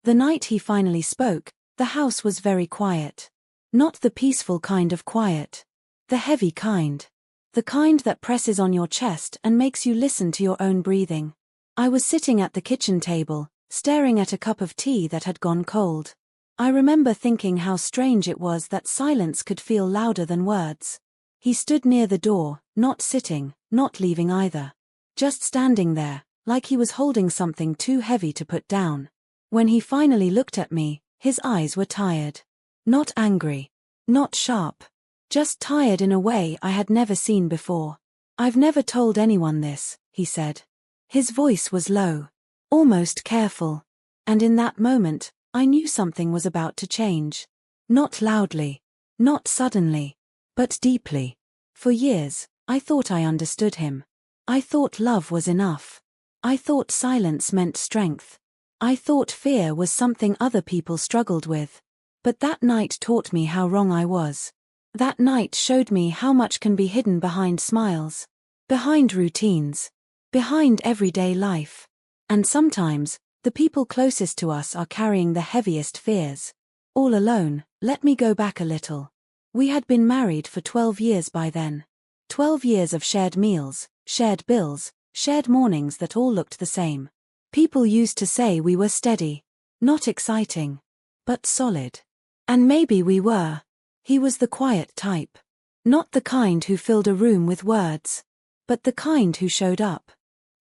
The night he finally spoke, the house was very quiet. Not the peaceful kind of quiet. The heavy kind. The kind that presses on your chest and makes you listen to your own breathing. I was sitting at the kitchen table, staring at a cup of tea that had gone cold. I remember thinking how strange it was that silence could feel louder than words. He stood near the door, not sitting, not leaving either. Just standing there, like he was holding something too heavy to put down. When he finally looked at me, his eyes were tired. Not angry. Not sharp. Just tired in a way I had never seen before. "I've never told anyone this," he said. His voice was low. Almost careful. And in that moment, I knew something was about to change. Not loudly. Not suddenly. But deeply. For years, I thought I understood him. I thought love was enough. I thought silence meant strength. I thought fear was something other people struggled with. But that night taught me how wrong I was. That night showed me how much can be hidden behind smiles. Behind routines. Behind everyday life. And sometimes, the people closest to us are carrying the heaviest fears. All alone. Let me go back a little. We had been married for 12 years by then. 12 years of shared meals, shared bills, shared mornings that all looked the same. People used to say we were steady. Not exciting. But solid. And maybe we were. He was the quiet type. Not the kind who filled a room with words. But the kind who showed up.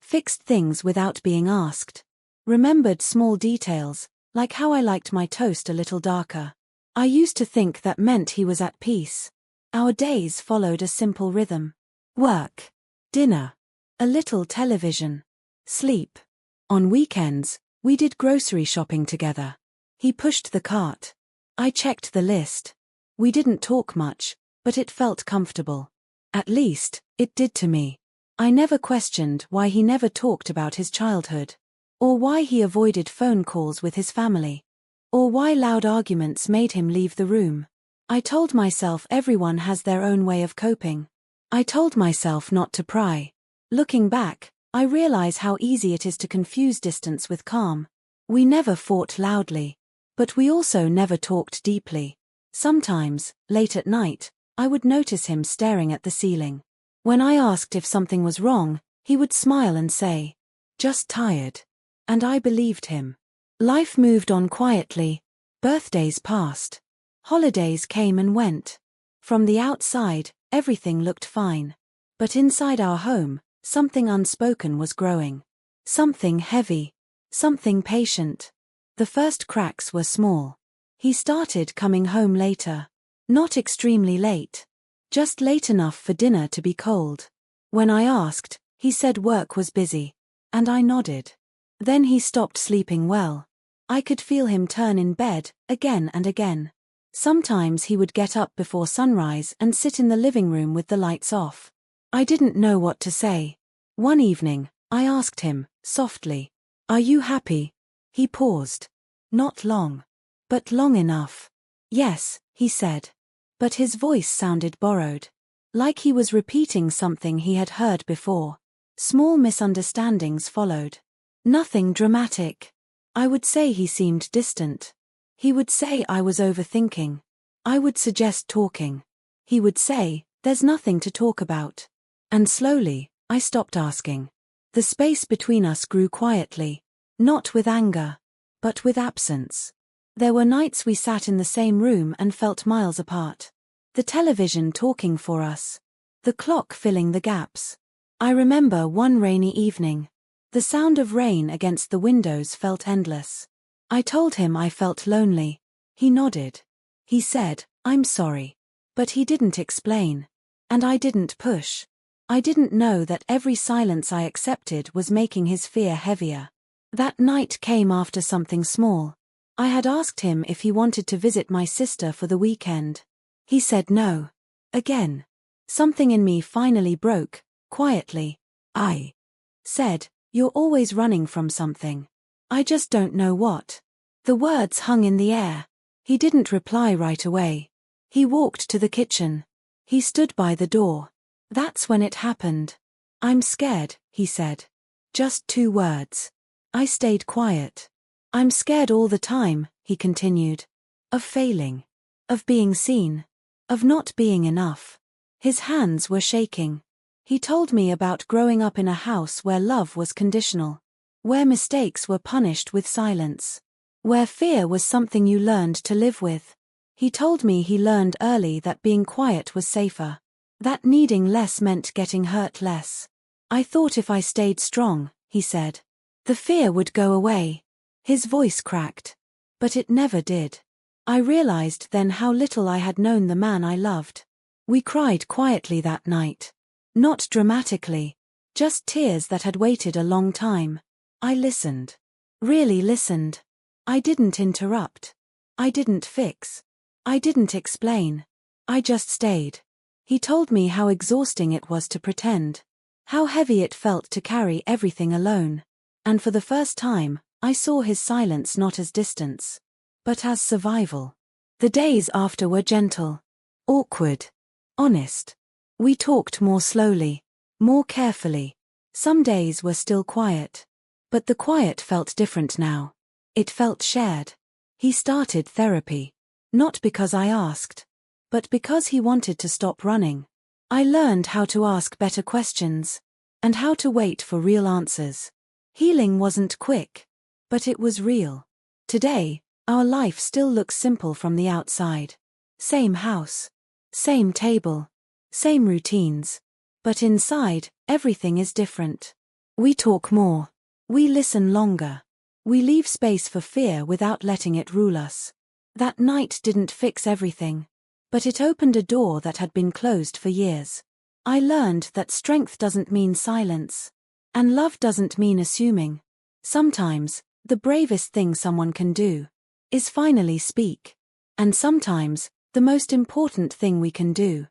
Fixed things without being asked. Remembered small details, like how I liked my toast a little darker. I used to think that meant he was at peace. Our days followed a simple rhythm. Work. Dinner. A little television. Sleep. On weekends, we did grocery shopping together. He pushed the cart. I checked the list. We didn't talk much, but it felt comfortable. At least, it did to me. I never questioned why he never talked about his childhood. Or why he avoided phone calls with his family. Or why loud arguments made him leave the room. I told myself everyone has their own way of coping. I told myself not to pry. Looking back, I realize how easy it is to confuse distance with calm. We never fought loudly. But we also never talked deeply. Sometimes, late at night, I would notice him staring at the ceiling. When I asked if something was wrong, he would smile and say, "Just tired." And I believed him. Life moved on quietly. Birthdays passed. Holidays came and went. From the outside, everything looked fine. But inside our home, something unspoken was growing. Something heavy. Something patient. The first cracks were small. He started coming home later. Not extremely late. Just late enough for dinner to be cold. When I asked, he said work was busy. And I nodded. Then he stopped sleeping well. I could feel him turn in bed, again and again. Sometimes he would get up before sunrise and sit in the living room with the lights off. I didn't know what to say. One evening, I asked him, softly, "Are you happy?" He paused. Not long. But long enough. "Yes," he said. But his voice sounded borrowed. Like he was repeating something he had heard before. Small misunderstandings followed. Nothing dramatic. I would say he seemed distant. He would say I was overthinking. I would suggest talking. He would say, "There's nothing to talk about." And slowly, I stopped asking. The space between us grew quietly. Not with anger. But with absence. There were nights we sat in the same room and felt miles apart. The television talking for us. The clock filling the gaps. I remember one rainy evening. The sound of rain against the windows felt endless. I told him I felt lonely. He nodded. He said, "I'm sorry." But he didn't explain. And I didn't push. I didn't know that every silence I accepted was making his fear heavier. That night came after something small. I had asked him if he wanted to visit my sister for the weekend. He said no. Again. Something in me finally broke, quietly. I said, "You're always running from something. I just don't know what." The words hung in the air. He didn't reply right away. He walked to the kitchen. He stood by the door. That's when it happened. "I'm scared," he said. Just 2 words. I stayed quiet. I'm scared all the time, he continued. Of failing. Of being seen. Of not being enough. His hands were shaking. He told me about growing up in a house where love was conditional. Where mistakes were punished with silence. Where fear was something you learned to live with. He told me he learned early that being quiet was safer. That needing less meant getting hurt less. I thought if I stayed strong, he said, the fear would go away. His voice cracked. But it never did. I realized then how little I had known the man I loved. We cried quietly that night. Not dramatically. Just tears that had waited a long time. I listened. Really listened. I didn't interrupt. I didn't fix. I didn't explain. I just stayed. He told me how exhausting it was to pretend. How heavy it felt to carry everything alone. And for the first time, I saw his silence not as distance, but as survival. The days after were gentle. Awkward. Honest. We talked more slowly. More carefully. Some days were still quiet. But the quiet felt different now. It felt shared. He started therapy. Not because I asked. But because he wanted to stop running. I learned how to ask better questions. And how to wait for real answers. Healing wasn't quick. But it was real. Today, our life still looks simple from the outside. Same house. Same table. Same routines. But inside, everything is different. We talk more. We listen longer. We leave space for fear without letting it rule us. That night didn't fix everything. But it opened a door that had been closed for years. I learned that strength doesn't mean silence. And love doesn't mean assuming. Sometimes, the bravest thing someone can do is finally speak. And sometimes, the most important thing we can do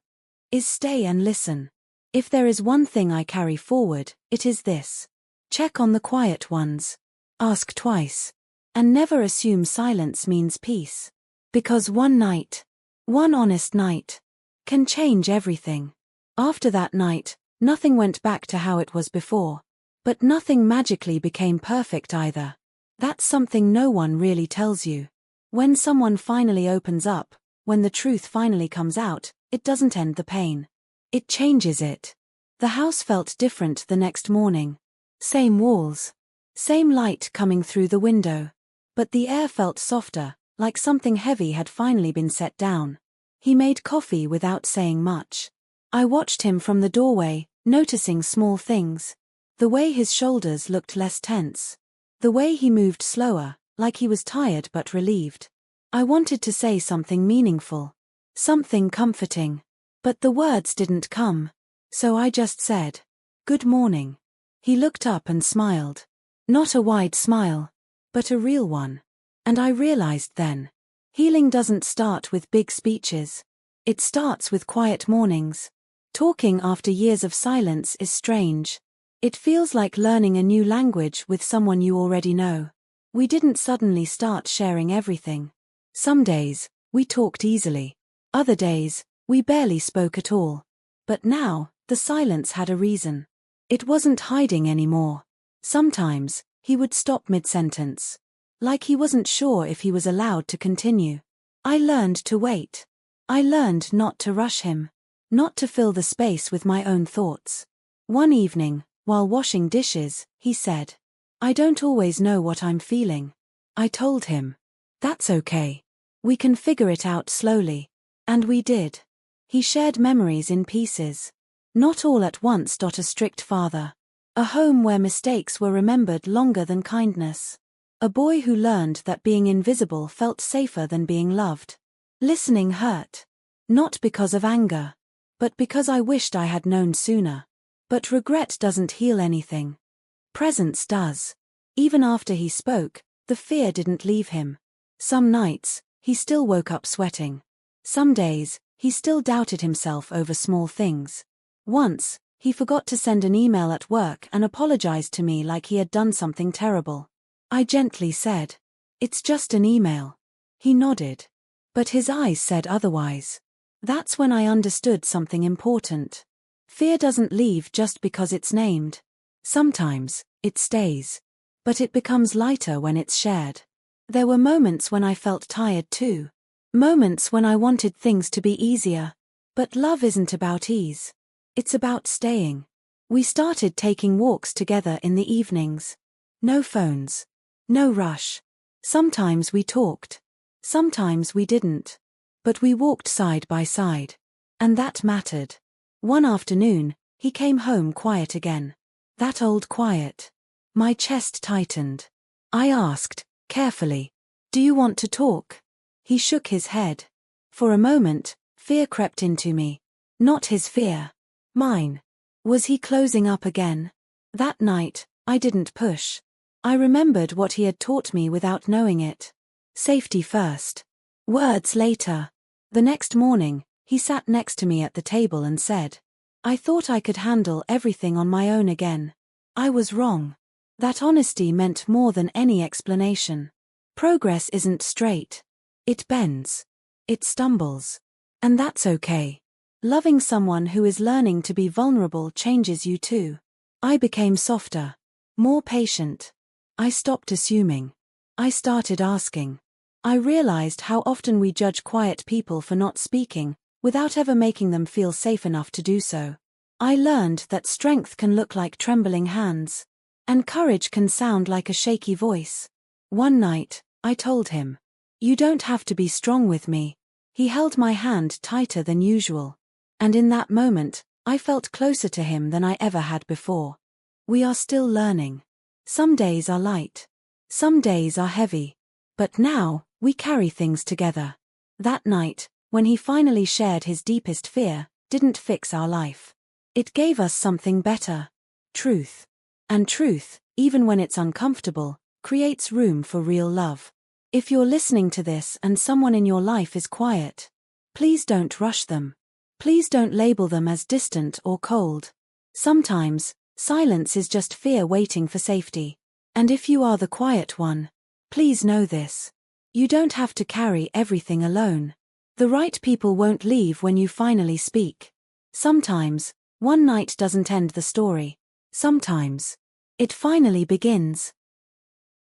is stay and listen. If there is one thing I carry forward, it is this. Check on the quiet ones. Ask twice. And never assume silence means peace. Because one night, one honest night, can change everything. After that night, nothing went back to how it was before. But nothing magically became perfect either. That's something no one really tells you. When someone finally opens up, when the truth finally comes out, it doesn't end the pain. It changes it. The house felt different the next morning. Same walls. Same light coming through the window. But the air felt softer, like something heavy had finally been set down. He made coffee without saying much. I watched him from the doorway, noticing small things. The way his shoulders looked less tense. The way he moved slower, like he was tired but relieved. I wanted to say something meaningful. Something comforting. But the words didn't come. So I just said, "Good morning." He looked up and smiled. Not a wide smile, but a real one. And I realized then, healing doesn't start with big speeches. It starts with quiet mornings. Talking after years of silence is strange. It feels like learning a new language with someone you already know. We didn't suddenly start sharing everything. Some days, we talked easily. Other days, we barely spoke at all. But now, the silence had a reason. It wasn't hiding anymore. Sometimes, he would stop mid-sentence. Like he wasn't sure if he was allowed to continue. I learned to wait. I learned not to rush him. Not to fill the space with my own thoughts. One evening, while washing dishes, he said, "I don't always know what I'm feeling." I told him, "That's okay. We can figure it out slowly." And we did. He shared memories in pieces. Not all at once. A strict father. A home where mistakes were remembered longer than kindness. A boy who learned that being invisible felt safer than being loved. Listening hurt. Not because of anger. But because I wished I had known sooner. But regret doesn't heal anything. Presence does. Even after he spoke, the fear didn't leave him. Some nights, he still woke up sweating. Some days, he still doubted himself over small things. Once, he forgot to send an email at work and apologized to me like he had done something terrible. I gently said, "It's just an email." He nodded. But his eyes said otherwise. That's when I understood something important. Fear doesn't leave just because it's named. Sometimes, it stays. But it becomes lighter when it's shared. There were moments when I felt tired too. Moments when I wanted things to be easier. But love isn't about ease. It's about staying. We started taking walks together in the evenings. No phones. No rush. Sometimes we talked. Sometimes we didn't. But we walked side by side. And that mattered. One afternoon, he came home quiet again. That old quiet. My chest tightened. I asked, carefully, "Do you want to talk?" He shook his head. For a moment, fear crept into me. Not his fear. Mine. Was he closing up again? That night, I didn't push. I remembered what he had taught me without knowing it. Safety first. Words later. The next morning, he sat next to me at the table and said, "I thought I could handle everything on my own again. I was wrong." That honesty meant more than any explanation. Progress isn't straight. It bends. It stumbles. And that's okay. Loving someone who is learning to be vulnerable changes you too. I became softer. More patient. I stopped assuming. I started asking. I realized how often we judge quiet people for not speaking, without ever making them feel safe enough to do so. I learned that strength can look like trembling hands. And courage can sound like a shaky voice. One night, I told him, "You don't have to be strong with me." He held my hand tighter than usual. And in that moment, I felt closer to him than I ever had before. We are still learning. Some days are light. Some days are heavy. But now, we carry things together. That night, when he finally shared his deepest fear, didn't fix our life. It gave us something better. Truth. And truth, even when it's uncomfortable, creates room for real love. If you're listening to this and someone in your life is quiet, please don't rush them. Please don't label them as distant or cold. Sometimes, silence is just fear waiting for safety. And if you are the quiet one, please know this. You don't have to carry everything alone. The right people won't leave when you finally speak. Sometimes, one night doesn't end the story. Sometimes, it finally begins.